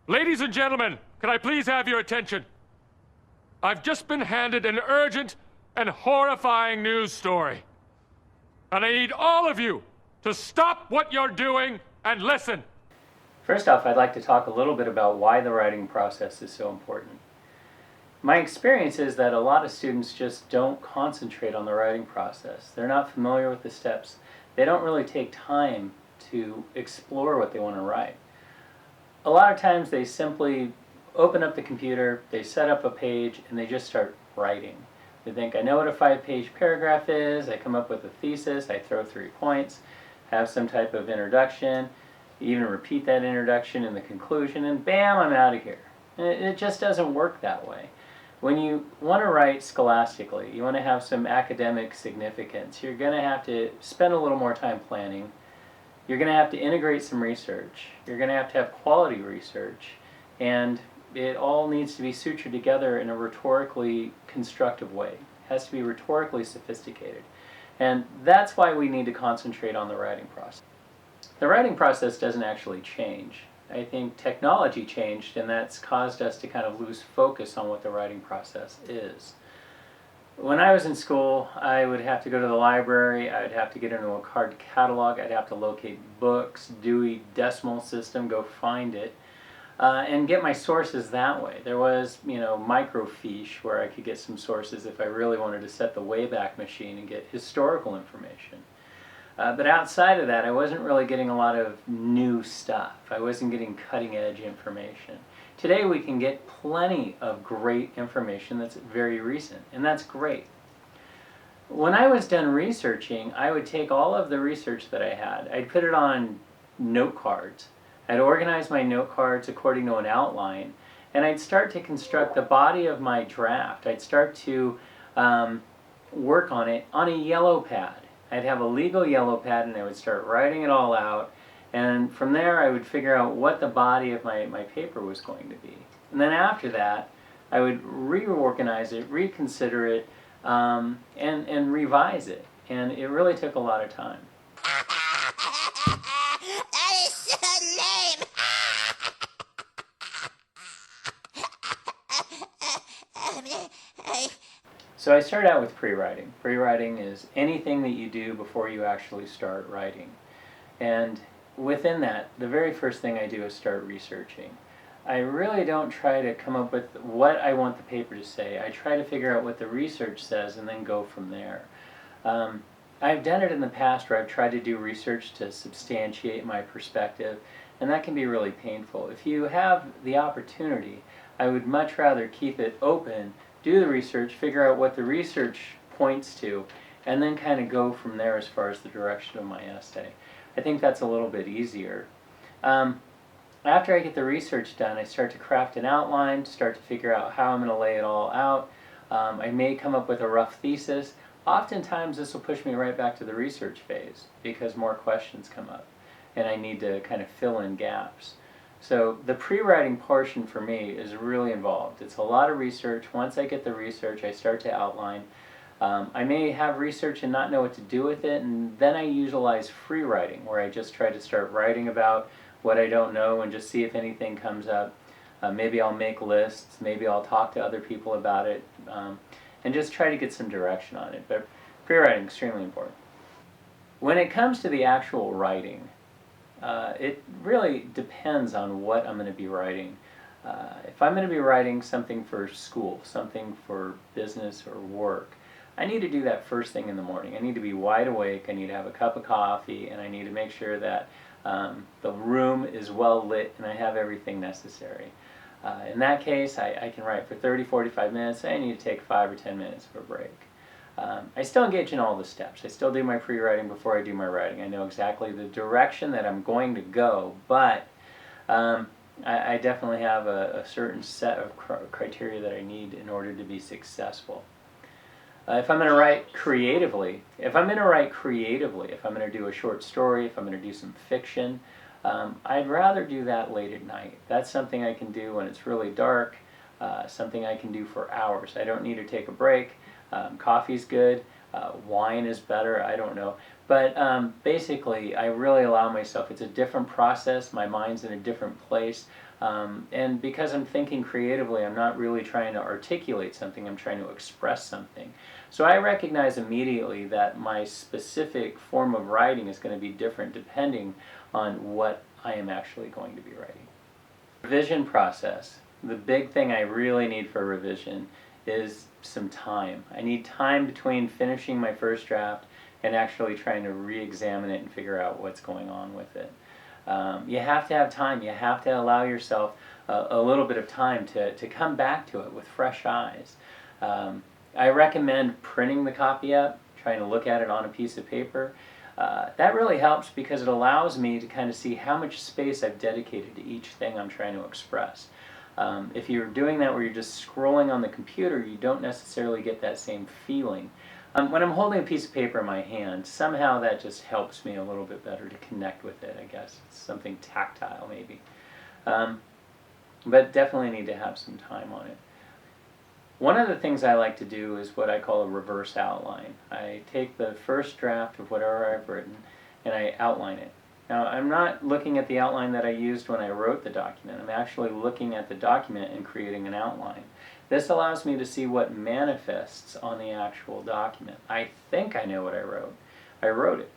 Ladies and gentlemen, can I please have your attention? I've just been handed an urgent and horrifying news story. And I need all of you to stop what you're doing and listen. First off, I'd like to talk a little bit about why the writing process is so important. My experience is that a lot of students just don't concentrate on the writing process. They're not familiar with the steps. They don't really take time to explore what they want to write. A lot of times they simply open up the computer, they set up a page, and they just start writing. They think, I know what a 5-page paragraph is, I come up with a thesis, I throw 3 points, have some type of introduction, even repeat that introduction in the conclusion, and bam, I'm out of here. It just doesn't work that way. When you want to write scholastically, you want to have some academic significance, you're going to have to spend a little more time planning. You're going to have to integrate some research. You're going to have quality research. And it all needs to be sutured together in a rhetorically constructive way. It has to be rhetorically sophisticated. And that's why we need to concentrate on the writing process. The writing process doesn't actually change. I think technology changed, and that's caused us to kind of lose focus on what the writing process is. When I was in school, I would have to go to the library, I would have to get into a card catalog, I'd have to locate books, Dewey Decimal System, go find it, and get my sources that way. There was, microfiche where I could get some sources if I really wanted to set the Wayback Machine and get historical information. But outside of that, I wasn't really getting a lot of new stuff. I wasn't getting cutting-edge information. Today we can get plenty of great information that's very recent, and that's great. When I was done researching, I would take all of the research that I had, I'd put it on note cards. I'd organize my note cards according to an outline, and I'd start to construct the body of my draft. I'd start to work on it on a yellow pad. I'd have a legal yellow pad, and I would start writing it all out. And from there, I would figure out what the body of my paper was going to be. And then after that, I would reorganize it, reconsider it, and revise it. And it really took a lot of time. That is so lame! So I started out with pre-writing. Pre-writing is anything that you do before you actually start writing. And within that, the very first thing I do is start researching. I really don't try to come up with what I want the paper to say. I try to figure out what the research says and then go from there. I've done it in the past where I've tried to do research to substantiate my perspective, and that can be really painful. If you have the opportunity, I would much rather keep it open, do the research, figure out what the research points to, and then kind of go from there as far as the direction of my essay. I think that's a little bit easier. After I get the research done, I start to craft an outline, start to figure out how I'm going to lay it all out. I may come up with a rough thesis. Oftentimes this will push me right back to the research phase because more questions come up and I need to kind of fill in gaps. So the pre-writing portion for me is really involved. It's a lot of research. Once I get the research, I start to outline. I may have research and not know what to do with it, and then I utilize free writing, where I just try to start writing about what I don't know and just see if anything comes up. Maybe I'll make lists, maybe I'll talk to other people about it, and just try to get some direction on it. But pre-writing is extremely important. When it comes to the actual writing, it really depends on what I'm going to be writing. If I'm going to be writing something for school, something for business or work, I need to do that first thing in the morning. I need to be wide awake, I need to have a cup of coffee, and I need to make sure that the room is well lit and I have everything necessary. In that case, I can write for 30-45 minutes. I need to take 5 or 10 minutes for a break. I still engage in all the steps. I still do my pre-writing before I do my writing. I know exactly the direction that I'm going to go, but I definitely have a certain set of criteria that I need in order to be successful. If I'm going to write creatively, if I'm going to do a short story, if I'm going to do some fiction, I'd rather do that late at night. That's something I can do when it's really dark, something I can do for hours. I don't need to take a break. Coffee's good, wine is better, I don't know. But basically, I really allow myself, it's a different process, my mind's in a different place. And because I'm thinking creatively, I'm not really trying to articulate something, I'm trying to express something. So I recognize immediately that my specific form of writing is going to be different depending on what I am actually going to be writing. Revision process. The big thing I really need for revision is some time. I need time between finishing my first draft and actually trying to re-examine it and figure out what's going on with it. You have to have time. You have to allow yourself a little bit of time to come back to it with fresh eyes. I recommend printing the copy up, trying to look at it on a piece of paper. That really helps because it allows me to kind of see how much space I've dedicated to each thing I'm trying to express. If you're doing that where you're just scrolling on the computer, you don't necessarily get that same feeling. When I'm holding a piece of paper in my hand, somehow that just helps me a little bit better to connect with it, I guess. It's something tactile, maybe. But definitely need to have some time on it. One of the things I like to do is what I call a reverse outline. I take the first draft of whatever I've written and I outline it. Now, I'm not looking at the outline that I used when I wrote the document. I'm actually looking at the document and creating an outline. This allows me to see what manifests on the actual document. I think I know what I wrote. I wrote it.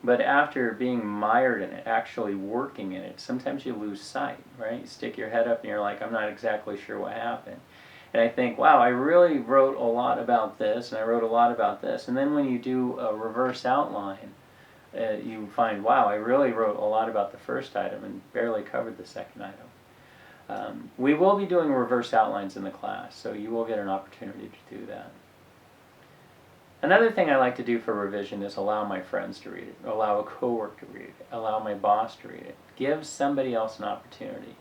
But after being mired in it, actually working in it, sometimes you lose sight, right? You stick your head up and you're like, I'm not exactly sure what happened. And I think, wow, I really wrote a lot about this, and I wrote a lot about this. And then when you do a reverse outline, you find, wow, I really wrote a lot about the first item and barely covered the second item. We will be doing reverse outlines in the class, so you will get an opportunity to do that. Another thing I like to do for revision is allow my friends to read it, allow a coworker to read it, allow my boss to read it. Give somebody else an opportunity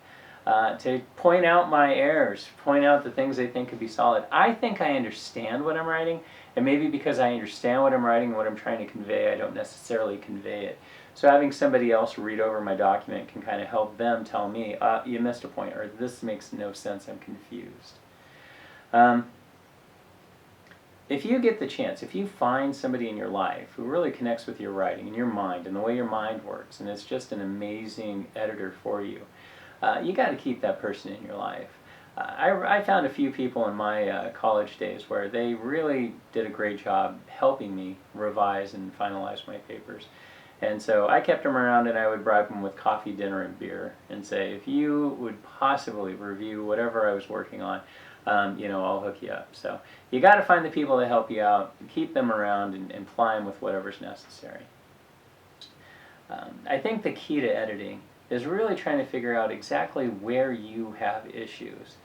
to point out my errors, point out the things they think could be solid. I think I understand what I'm writing, and maybe because I understand what I'm writing and what I'm trying to convey, I don't necessarily convey it. So having somebody else read over my document can kind of help them tell me, you missed a point, or this makes no sense, I'm confused. If you get the chance, if you find somebody in your life who really connects with your writing and your mind and the way your mind works, and it's just an amazing editor for you, you got to keep that person in your life. I found a few people in my college days where they really did a great job helping me revise and finalize my papers. And so I kept them around and I would bribe them with coffee, dinner, and beer and say, if you would possibly review whatever I was working on, I'll hook you up. So you got to find the people that help you out, keep them around, and ply them with whatever's necessary. I think the key to editing is really trying to figure out exactly where you have issues.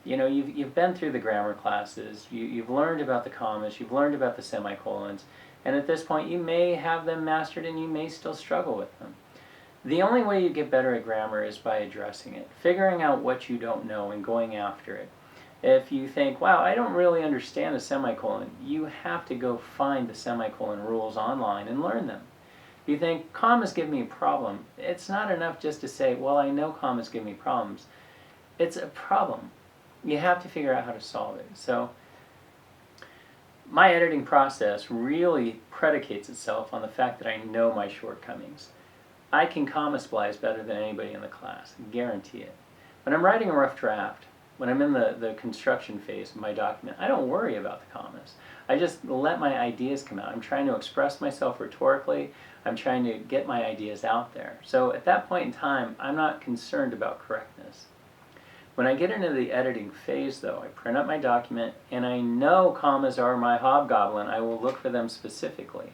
You've been through the grammar classes, you've learned about the commas, you've learned about the semicolons, and at this point you may have them mastered and you may still struggle with them. The only way you get better at grammar is by addressing it, figuring out what you don't know and going after it. If you think, wow, I don't really understand a semicolon, you have to go find the semicolon rules online and learn them. If you think commas give me a problem, it's not enough just to say, well, I know commas give me problems. It's a problem. You have to figure out how to solve it. So my editing process really predicates itself on the fact that I know my shortcomings. I can comma splice better than anybody in the class, guarantee it. When I'm writing a rough draft, when I'm in the construction phase of my document, I don't worry about the commas. I just let my ideas come out. I'm trying to express myself rhetorically. I'm trying to get my ideas out there. So at that point in time, I'm not concerned about correctness. When I get into the editing phase, though, I print up my document, and I know commas are my hobgoblin. I will look for them specifically.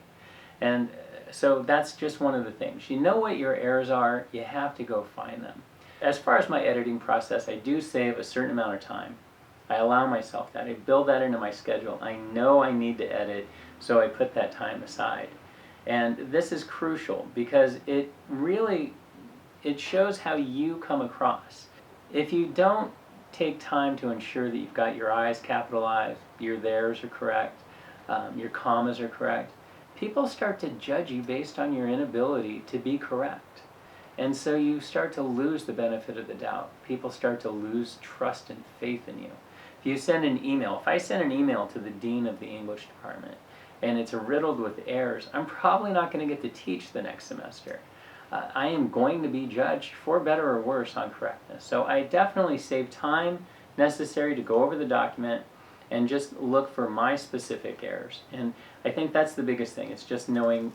And so that's just one of the things. You know what your errors are, you have to go find them. As far as my editing process, I do save a certain amount of time. I allow myself that. I build that into my schedule. I know I need to edit, so I put that time aside. And this is crucial because it shows how you come across. If you don't take time to ensure that you've got your I's capitalized, your theirs are correct, your commas are correct, people start to judge you based on your inability to be correct. And so you start to lose the benefit of the doubt. People start to lose trust and faith in you. If you send an email, if I send an email to the dean of the English department and it's riddled with errors, I'm probably not going to get to teach the next semester. I am going to be judged for better or worse on correctness. So I definitely save time necessary to go over the document and just look for my specific errors. And I think that's the biggest thing. It's just knowing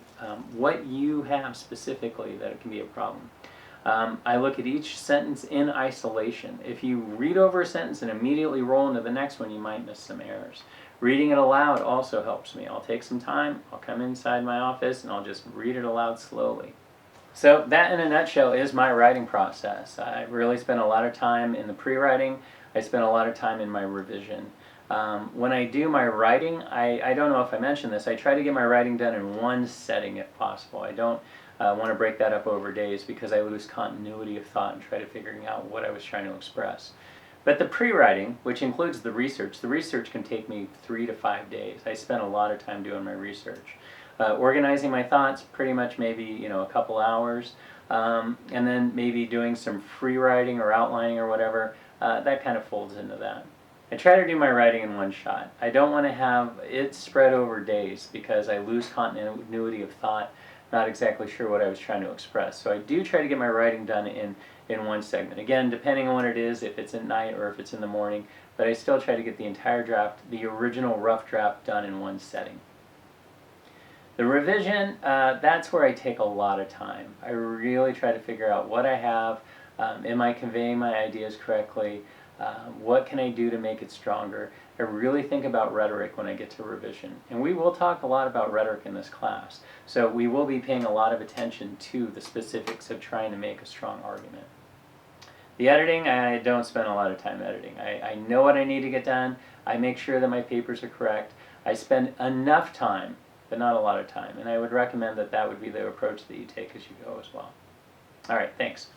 what you have specifically that it can be a problem. I look at each sentence in isolation. If you read over a sentence and immediately roll into the next one, you might miss some errors. Reading it aloud also helps me. I'll take some time, I'll come inside my office, and I'll just read it aloud slowly. So that, in a nutshell, is my writing process. I really spend a lot of time in the pre-writing. I spend a lot of time in my revision. When I do my writing, I don't know if I mentioned this, I try to get my writing done in one setting if possible. I don't want to break that up over days because I lose continuity of thought and try to figuring out what I was trying to express. But the pre-writing, which includes the research can take me 3 to 5 days. I spend a lot of time doing my research. Organizing my thoughts, pretty much maybe a couple hours, and then maybe doing some free writing or outlining or whatever, that kind of folds into that. I try to do my writing in one shot. I don't want to have it spread over days because I lose continuity of thought, not exactly sure what I was trying to express. So I do try to get my writing done in one segment. Again, depending on what it is, if it's at night or if it's in the morning, but I still try to get the entire draft, the original rough draft, done in one setting. The revision, that's where I take a lot of time. I really try to figure out what I have, am I conveying my ideas correctly, what can I do to make it stronger. I really think about rhetoric when I get to revision. And we will talk a lot about rhetoric in this class. So we will be paying a lot of attention to the specifics of trying to make a strong argument. The editing, I don't spend a lot of time editing. I know what I need to get done. I make sure that my papers are correct. I spend enough time, but not a lot of time. And I would recommend that that would be the approach that you take as you go as well. All right, thanks.